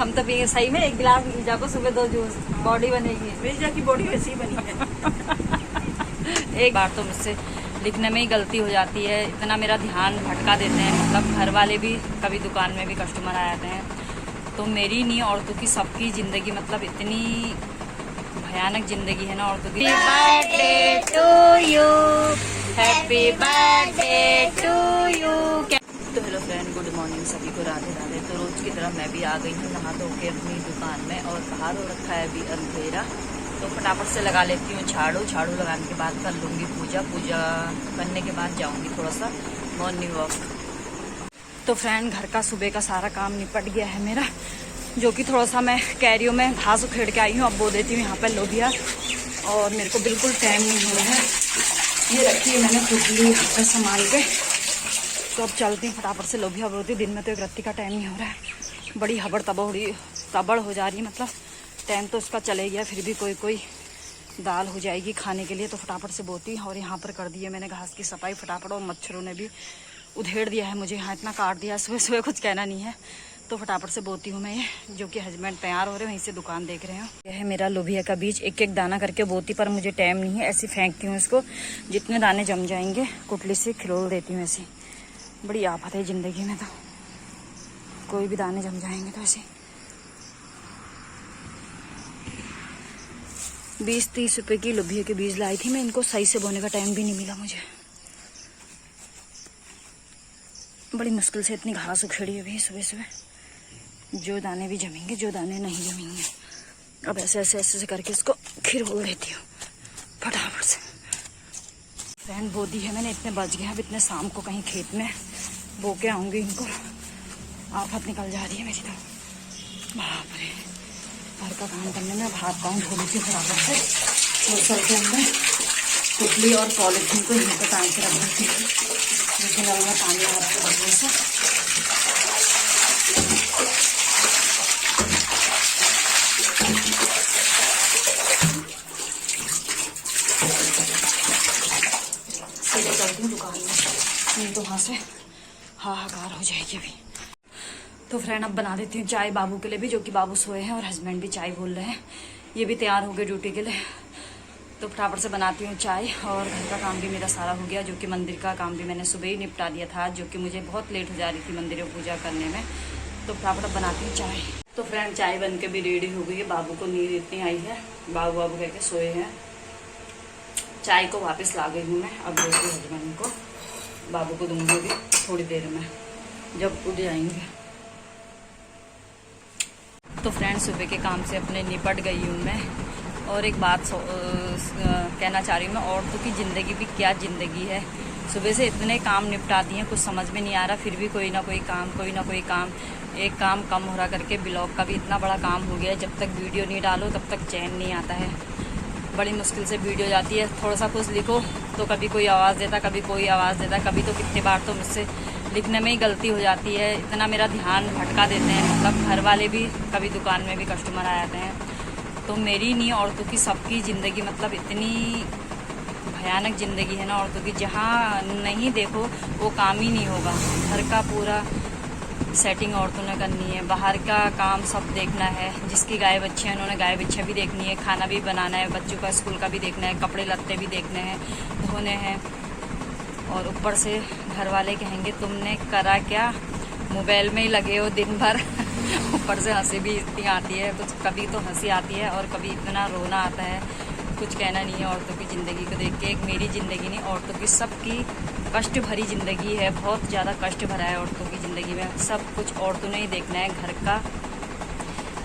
हम तो पियेंगे सही में 1 गिलास ईजा को सुबह 2 जूस, बॉडी बनेगी। ईजा की बॉडी वैसी ही बनी है। एक बार तो मुझसे लिखने में ही गलती हो जाती है, इतना मेरा ध्यान भटका देते हैं। मतलब घर वाले भी, कभी दुकान में भी कस्टमर आ जाते हैं, तो मेरी नहीं औरतों की सबकी ज़िंदगी मतलब इतनी भयानक ज़िंदगी है ना औरतों की। Happy birthday to you, happy birthday to you. तो हेलो फ्रेंड, गुड मॉर्निंग सभी को, राधे राधे। तो रोज़ की तरह मैं भी आ गई हूँ नहा धो के अपनी दुकान में, और बाहर हो रखा है अभी अंधेरा, तो फटाफट से लगा लेती हूँ झाड़ू। झाड़ू लगाने के बाद कर लूँगी पूजा। पूजा करने के बाद जाऊँगी थोड़ा सा मॉर्निंग वॉक। तो फ्रेंड, घर का सुबह का सारा काम निपट गया है मेरा, जो कि थोड़ा सा मैं कैरियो में घास उखेड़ के आई हूँ। अब बो देती हूँ यहाँ पर लोबिया, और मेरे को बिल्कुल टाइम नहीं हो रहा है। ये रखी है मैंने खुजली यहाँ पर संभाल के, तो अब चलती हूँ फटाफट से लोबिया बोती। दिन में तो एक रत्ती का टाइम नहीं हो रहा है, बड़ी हबड़ तबड़ हो जा रही है। मतलब टाइम तो उसका चले गया, फिर भी कोई दाल हो जाएगी खाने के लिए, तो फटाफट से बोती। और यहाँ पर कर दी है मैंने घास की सफाई फटाफट, और मच्छरों ने भी उधेड़ दिया है मुझे, यहाँ इतना काट दिया। सुबह सुबह कुछ कहना नहीं है, तो फटाफट से बोती हूँ मैं ये, जो कि हस्बैंड तैयार हो रहे हैं, वहीं से दुकान देख रहे हो। यह है मेरा लोबिया का बीज, एक एक दाना करके बोती, पर मुझे टाइम नहीं है। ऐसे फेंकती हूँ इसको, जितने दाने जम जाएंगे कुटली से खिलोल देती हूँ। ऐसी बड़ी आफत है ज़िंदगी में, तो कोई भी दाने जम जाएंगे तो ऐसे। 20-30 रुपए की लोबिया के बीज लाई थी मैं, इनको सही से बोने का टाइम भी नहीं मिला मुझे। बड़ी मुश्किल से इतनी घास उखेड़ी है सुबह सुबह, जो दाने भी जमेंगे, जो दाने नहीं जमेंगे। अब ऐसे ऐसे ऐसे से करके इसको खिरोल देती हूँ फटाफट से। फ्रेंड, बो दी है मैंने, इतने बच गए। अब इतने शाम को कहीं खेत में बो के आऊँगी इनको। आफत निकल जा रही है मेरी तो, बाप रे। घर का काम करने में हाथ पाँव धो लेती हूँ फटाफट से, और सर के अंदर कुटली और पॉलिथीन को यहीं पर टाइम से रख देती हूँ, लेकिन अब मैं पानी आ रहा है बढ़िया से। सीधे चलती हूँ दुकान में, नहीं तो वहाँ से हाहाकार हो जाएगी अभी। तो फ्रेंड, अब बना देती हूँ चाय बाबू के लिए भी, जो कि बाबू सोए हैं, और हस्बैंड भी चाय बोल रहे हैं। ये भी तैयार हो गए ड्यूटी के लिए, तो फटाफट से बनाती हूँ चाय। और घर का काम भी मेरा सारा हो गया, जो कि मंदिर का काम भी मैंने सुबह ही निपटा दिया था, जो कि मुझे बहुत लेट हो जा रही थी मंदिर में पूजा करने में। तो फटाफट बनाती हूँ चाय। तो फ्रेंड, चाय बन के भी रेडी हो गई है। बाबू को नींद इतनी आई है, बाबू बाबू कह के सोए हैं। चाय को वापस ला गई हूँ मैं, अब देती हूँ हस्बैंड को, बाबू को दूंगी भी थोड़ी देर में जब उठ जाएंगे। तो फ्रेंड, सुबह के काम से अपने निपट गई हूँ मैं, और एक बात कहना चाह रही हूँ मैं, औरतों की ज़िंदगी भी क्या ज़िंदगी है। सुबह से इतने काम निपटा दिए हैं, कुछ समझ में नहीं आ रहा, फिर भी कोई ना कोई काम, एक काम कम हो रहा करके। ब्लॉग का भी इतना बड़ा काम हो गया है, जब तक वीडियो नहीं डालो तब तक चैन नहीं आता है। बड़ी मुश्किल से वीडियो जाती है, थोड़ा सा कुछ लिखो तो कभी कोई आवाज़ देता, कभी कोई आवाज़ देता, कभी तो कितनी बार तो मुझसे लिखने में ही गलती हो जाती है, इतना मेरा ध्यान भटका देते हैं। मतलब घर वाले भी, कभी दुकान में भी कस्टमर आ जाते हैं, तो मेरी नहीं औरतों की सबकी ज़िंदगी मतलब इतनी भयानक ज़िंदगी है ना औरतों की, जहाँ नहीं देखो वो काम ही नहीं होगा। घर का पूरा सेटिंग औरतों ने करनी है, बाहर का काम सब देखना है। जिसकी गाय बच्चे हैं उन्होंने गाय बच्चे भी देखनी है, खाना भी बनाना है, बच्चों का स्कूल का भी देखना है, कपड़े लत्ते भी देखने हैं, धोने हैं। और ऊपर से घर वाले कहेंगे तुमने करा क्या, मोबाइल में ही लगे हो दिन भर। ऊपर से हंसी भी इतनी आती है, कुछ कभी तो हंसी आती है और कभी इतना रोना आता है, कुछ कहना नहीं है। औरतों की ज़िंदगी को देख के, एक मेरी ज़िंदगी नहीं, औरतों की सबकी कष्ट भरी ज़िंदगी है, बहुत ज़्यादा कष्ट भरा है औरतों की ज़िंदगी में। सब कुछ औरतों ने ही देखना है। घर का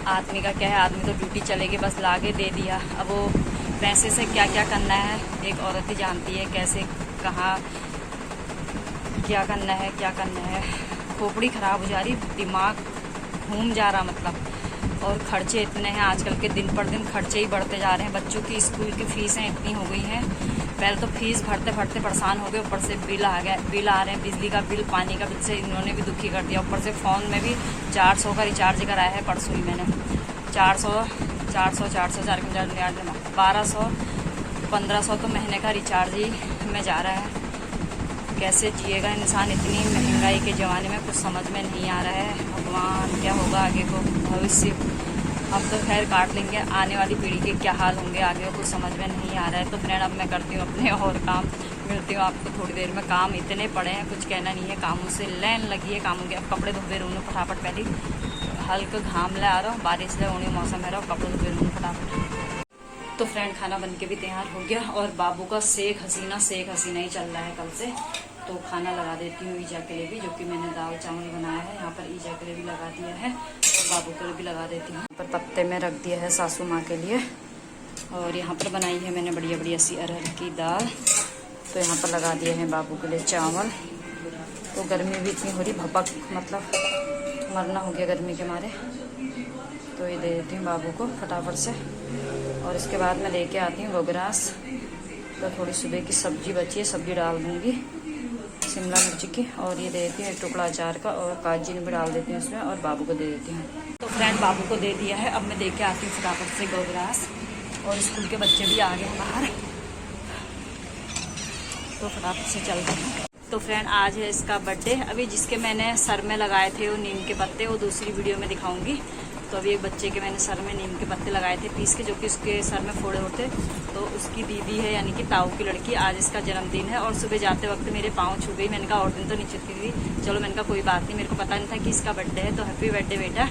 आदमी का क्या है, आदमी तो ड्यूटी चलेगी, बस लाके दे दिया। अब वो पैसे से क्या क्या करना है एक औरत ही जानती है, कैसे कहाँ क्या करना है, क्या करना है। खोपड़ी ख़राब हो जा रही, दिमाग घूम जा रहा मतलब। और खर्चे इतने हैं आजकल के, दिन पर दिन खर्चे ही बढ़ते जा रहे हैं। बच्चों की स्कूल की फ़ीसें इतनी हो गई हैं, पहले तो फीस भरते भरते परेशान हो गए, ऊपर से बिल आ रहे हैं, बिजली का बिल, पानी का बिल से इन्होंने भी दुखी कर दिया। ऊपर से फ़ोन में भी 400 का रिचार्ज कराया है परसों ही मैंने। 400 1200 1500 तो महीने का रिचार्ज ही में जा रहा है। कैसे जिएगा इंसान इतनी महंगाई के ज़माने में, कुछ समझ में नहीं आ रहा है। भगवान भगवान क्या होगा आगे को भविष्य। अब तो खैर काट लेंगे, आने वाली पीढ़ी के क्या हाल होंगे आगे कुछ समझ में नहीं आ रहा है। तो फ्रेंड अब मैं करती हूँ अपने और काम, मिलती हूँ आपको थोड़ी देर में। काम इतने पड़े हैं कुछ कहना नहीं है, कामों से लाइन लगी है कामों की। अब कपड़े धोबे रहूँ फटाफट, पहले हल्का घाम ले आ रहा हूँ, बारिश ले होने मौसम है रहा हूँ, कपड़े धोबे रहूँ फटाफट। तो फ्रेंड खाना बन के भी तैयार हो गया और बाबू का सेक हसीना ही चल रहा है कल से। तो खाना लगा देती हूँ ईजा के लिए भी, जो कि मैंने दाल चावल बनाया है। यहाँ पर ईजा के लिए भी लगा दिया है और बाबू के लिए भी लगा देती हूँ। यहाँ पर पत्ते में रख दिया है सासू माँ के लिए। और यहाँ पर बनाई है मैंने बढ़िया बढ़िया सी अरहर की दाल। तो यहाँ पर लगा दिए हैं बाबू के लिए चावल। तो गर्मी भी इतनी हो रही, भपक मतलब मरना हो गया गर्मी के मारे। तो ये दे देती हूँ बाबू को फटाफट से। और इसके बाद मैं लेके आती हूँ गोगरास। तो थोड़ी सुबह की सब्जी बची है, सब्जी डाल दूँगी शिमला मिर्च की। और ये दे देती हूँ एक टुकड़ा अचार का, और काजी भी डाल देती हूँ इसमें, और बाबू को दे देती हूँ। तो फ्रेंड बाबू को दे दिया है, अब मैं लेके आती हूँ फटाफट से गोगरास। और स्कूल के बच्चे भी आ गए बाहर, तो फटाफट से चलते हैं। तो फ्रेंड आज है इसका बर्थडे। अभी जिसके मैंने सर में लगाए थे वो नीम के पत्ते, वो दूसरी वीडियो में दिखाऊंगी। तो अभी एक बच्चे के मैंने सर में नीम के पत्ते लगाए थे पीस के, जो कि उसके सर में फोड़े होते। तो उसकी दीदी है यानी कि ताऊ की लड़की, आज इसका जन्मदिन है। और सुबह जाते वक्त मेरे पाँव छू गई। मैंने कहा और दिन तो नहीं छूती थी, चलो मैंने कहा कोई बात नहीं, मेरे को पता नहीं था कि इसका बर्थडे है। तो हैप्पी बर्थडे बेटा।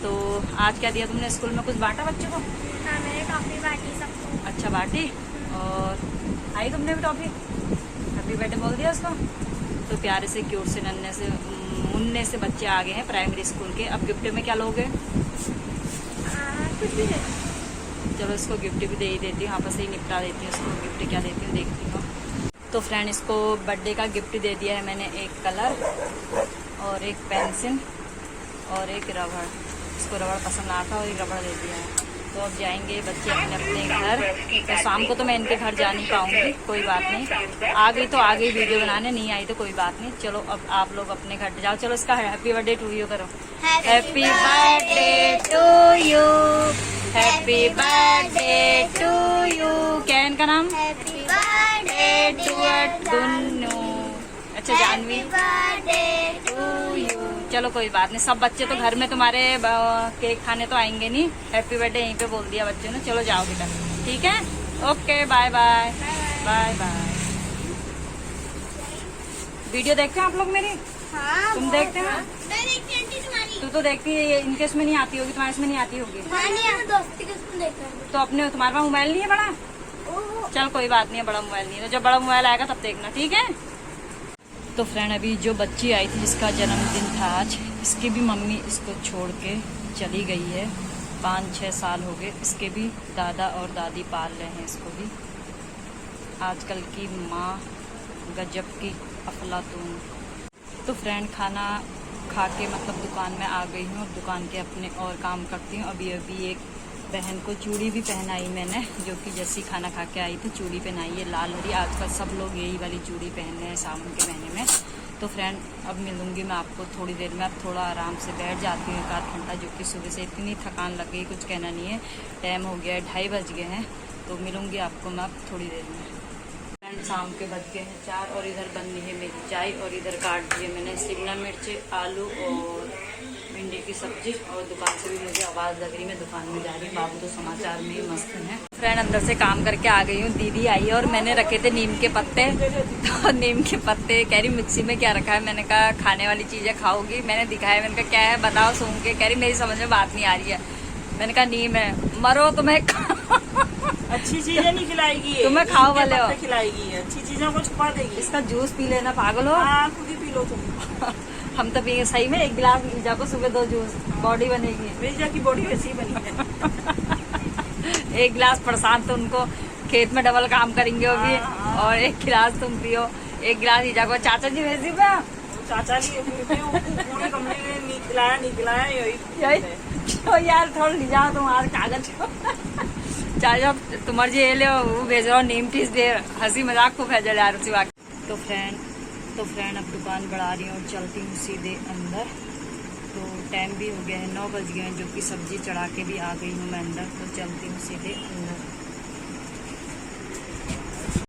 तो आज क्या दिया तुमने स्कूल में, कुछ बांटा बच्चों को? हाँ, मैंने टॉफी बांटी सबको। अच्छा बांटी, और आई तुमने भी टॉफी? हैप्पी बर्थडे बोल दिया उसको। तो प्यारे से क्यूट से नन्हे से मुन्ने से बच्चे आ गए हैं प्राइमरी स्कूल के। अब गिफ्ट में क्या लोगे? कुछ भी नहीं। चलो इसको गिफ्ट भी दे ही देती हूँ, यहाँ पर से ही निपटा देती हूँ इसको। गिफ्ट क्या देती हूँ देखती हूँ। तो फ्रेंड इसको बर्थडे का गिफ्ट दे दिया है मैंने, एक कलर और एक पेंसिल और एक रबड़। इसको रबड़ पसंद आता और एक रबड़ दे दिया है। तो अब जाएंगे बच्चे अपने अपने घर। तो शाम को तो मैं इनके घर जा नहीं पाऊंगी, कोई बात नहीं। आ गई तो आ गई वीडियो बनाने, नहीं आई तो कोई बात नहीं। चलो अब आप लोग अपने घर जाओ। चलो इसका हैप्पी बर्थडे टू यू करो। Happy birthday to you, happy birthday to you. क्या है इनका नाम? हैप्पी बर्थडे दुन्नू। अच्छा जानवी टू यू। चलो कोई बात नहीं, सब बच्चे तो घर में तुम्हारे केक खाने तो आएंगे नहीं। हैप्पी बर्थडे यहीं पे बोल दिया बच्चों ने। चलो जाओ बेटा, ठीक है, okay bye bye bye bye. Video देखते हैं आप लोग मेरी? हाँ, तुम देखते हो? मैं देखती हूँ आंटी तुम्हारी। तू तो देखती है, इनके इसमें नहीं आती होगी, तुम्हारे इसमें नहीं आती होगी। दोस्ती के उसमें देखता हूँ। तो अपने तुम्हारे पास मोबाइल नहीं है बड़ा? चल कोई बात नहीं है, बड़ा मोबाइल नहीं है। तो जब बड़ा मोबाइल आएगा तब देखना, ठीक है। तो फ्रेंड अभी जो बच्ची आई थी जिसका जन्मदिन था आज, इसकी भी मम्मी इसको छोड़ के चली गई है। 5-6 साल हो गए। इसके भी दादा और दादी पाल रहे हैं इसको भी। आजकल की माँ गजब की अफलातून। तो फ्रेंड खाना खा के मतलब दुकान में आ गई हूँ, दुकान के अपने और काम करती हूँ। अभी एक बहन को चूड़ी भी पहनाई मैंने, जो कि जैसी खाना खा के आई थी चूड़ी पहनाई है लाल हरी। आजकल सब लोग यही वाली चूड़ी पहने हैं सावन के महीने में। तो फ्रेंड अब मिलूंगी मैं आपको थोड़ी देर में। अब थोड़ा आराम से बैठ जाती हूँ 1 आध घंटा, जो कि सुबह से इतनी थकान लग गई कुछ कहना नहीं है। टाइम हो गया है, 2:30 बज गए हैं। तो मिलूंगी आपको मैं अब थोड़ी देर में। फ्रेंड शाम के बज गए हैं 4 और इधर बन रही है मेरी चाय। और इधर काट दिए मैंने शिमला मिर्च, आलू और भिंडी की सब्जी। और दुकान से भी मुझे आवाज़ लग रही, मैं दुकान में जा रही हूँ। बाबू तो समाचार में ही मस्त है। फ्रेंड अंदर से काम करके आ गई हूँ, दीदी आई है और मैंने रखे थे नीम के पत्ते। तो नीम के पत्ते कह रही मिक्सी में क्या रखा है? मैंने कहा खाने वाली चीज़ें खाओगी। मैंने दिखाया, मैंने कहा क्या है बताओ सूंघ के। कह रही मेरी समझ में बात नहीं आ रही है। मैंने कहा नीम है, मरो तुम्हें अच्छी चीजें नहीं खिलाएगी, तुम्हें खाओ वाले हो, खिलाएगी अच्छी चीजों को छुपा देगी। इसका जूस पी लेना, पागल हो। हाँ, खुद ही पी लो तुम। हम तो पिए सही में 1 गिलास ईजा को सुबह 2 जूस, बॉडी बनेगी। ईजा की बॉडी वैसी ही बनी है। 1 गिलास परेशान तो उनको खेत में डबल काम करेंगे वो भी। और 1 गिलास तुम पियो, 1 गिलास ईजा को। चाचा जी वैसी पे चाचा जी पूरे कमरे में नहीं खिलाया यही तो यार थोड़ा ले जाओ तुम्हारे कागज चाचा तुम्हारे जी ले वो भेज रहा हूँ नीम टीस दे। हंसी मजाक खूब है जल यार उसी बात। तो फ्रेंड अब दुकान बढ़ा रही हूँ और चलती हूँ सीधे अंदर। तो टाइम भी हो गया है, 9 बज गए हैं, जो कि सब्जी चढ़ा के भी आ गई हूँ मैं अंदर। तो चलती हूँ सीधे अंदर।